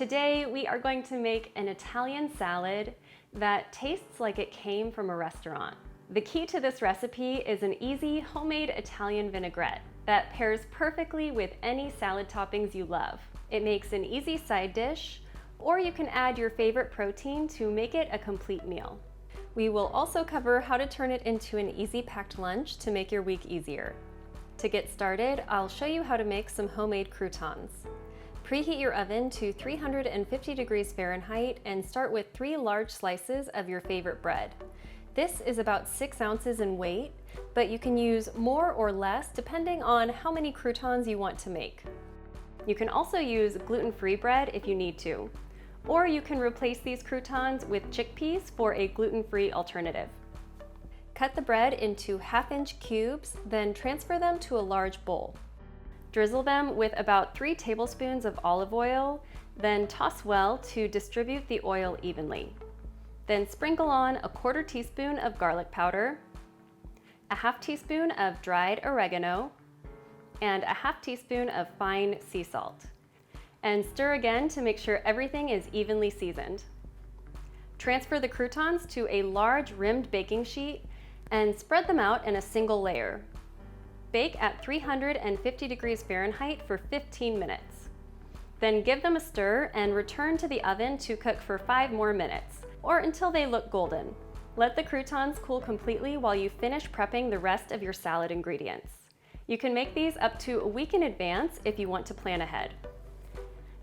Today we are going to make an Italian salad that tastes like it came from a restaurant. The key to this recipe is an easy homemade Italian vinaigrette that pairs perfectly with any salad toppings you love. It makes an easy side dish, or you can add your favorite protein to make it a complete meal. We will also cover how to turn it into an easy packed lunch to make your week easier. To get started, I'll show you how to make some homemade croutons. Preheat your oven to 350 degrees Fahrenheit and start with 3 large slices of your favorite bread. This is about 6 ounces in weight, but you can use more or less depending on how many croutons you want to make. You can also use gluten-free bread if you need to, or you can replace these croutons with chickpeas for a gluten-free alternative. Cut the bread into 1/2-inch cubes, then transfer them to a large bowl. Drizzle them with about 3 tablespoons of olive oil, then toss well to distribute the oil evenly. Then sprinkle on a 1/4 teaspoon of garlic powder, a 1/2 teaspoon of dried oregano, and a 1/2 teaspoon of fine sea salt. And stir again to make sure everything is evenly seasoned. Transfer the croutons to a large rimmed baking sheet and spread them out in a single layer. Bake at 350 degrees Fahrenheit for 15 minutes. Then give them a stir and return to the oven to cook for 5 more minutes, or until they look golden. Let the croutons cool completely while you finish prepping the rest of your salad ingredients. You can make these up to a week in advance if you want to plan ahead.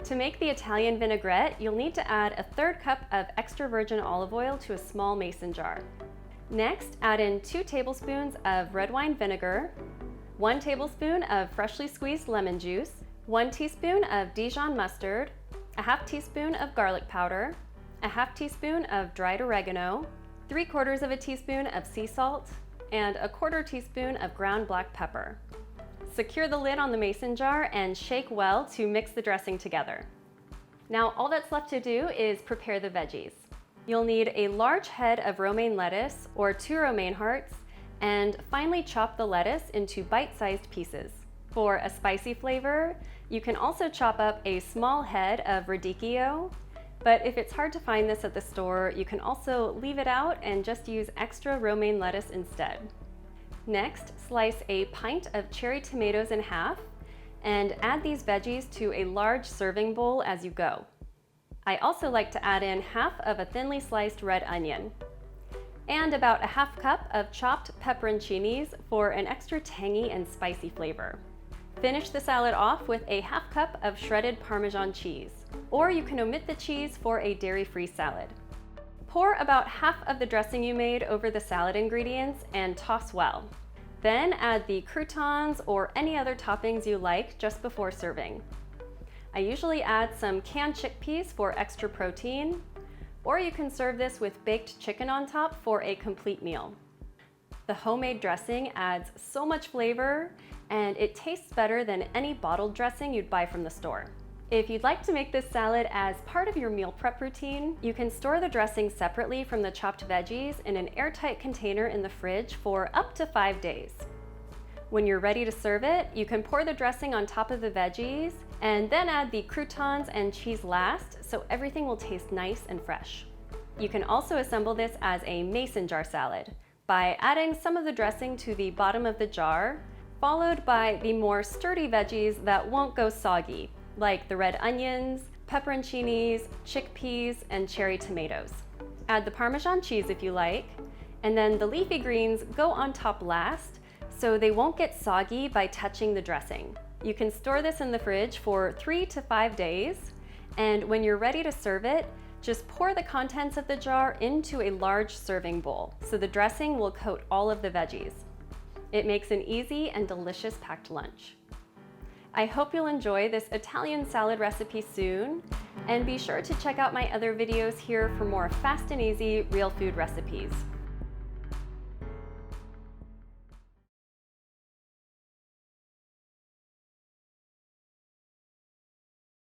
To make the Italian vinaigrette, you'll need to add a 1/3 cup of extra virgin olive oil to a small mason jar. Next, add in 2 tablespoons of red wine vinegar, 1 tablespoon of freshly squeezed lemon juice, 1 teaspoon of Dijon mustard, a 1/2 teaspoon of garlic powder, a 1/2 teaspoon of dried oregano, 3/4 of a teaspoon of sea salt, and a 1/4 teaspoon of ground black pepper. Secure the lid on the mason jar and shake well to mix the dressing together. Now all that's left to do is prepare the veggies. You'll need a large head of romaine lettuce or 2 romaine hearts, and finely chop the lettuce into bite-sized pieces. For a spicy flavor, you can also chop up a small head of radicchio, but if it's hard to find this at the store, you can also leave it out and just use extra romaine lettuce instead. Next, slice a pint of cherry tomatoes in half and add these veggies to a large serving bowl as you go. I also like to add in 1/2 of a thinly sliced red onion and about a 1/2 cup of chopped pepperoncinis for an extra tangy and spicy flavor. Finish the salad off with a 1/2 cup of shredded Parmesan cheese, or you can omit the cheese for a dairy-free salad. Pour about 1/2 of the dressing you made over the salad ingredients and toss well. Then add the croutons or any other toppings you like just before serving. I usually add some canned chickpeas for extra protein, or you can serve this with baked chicken on top for a complete meal. The homemade dressing adds so much flavor, and it tastes better than any bottled dressing you'd buy from the store. If you'd like to make this salad as part of your meal prep routine, you can store the dressing separately from the chopped veggies in an airtight container in the fridge for up to 5 days. When you're ready to serve it, you can pour the dressing on top of the veggies and then add the croutons and cheese last, so everything will taste nice and fresh. You can also assemble this as a mason jar salad by adding some of the dressing to the bottom of the jar, followed by the more sturdy veggies that won't go soggy, like the red onions, pepperoncinis, chickpeas, and cherry tomatoes. Add the Parmesan cheese if you like, and then the leafy greens go on top last, so they won't get soggy by touching the dressing. You can store this in the fridge for 3 to 5 days, and when you're ready to serve it, just pour the contents of the jar into a large serving bowl, so the dressing will coat all of the veggies. It makes an easy and delicious packed lunch. I hope you'll enjoy this Italian salad recipe soon, and be sure to check out my other videos here for more fast and easy real food recipes.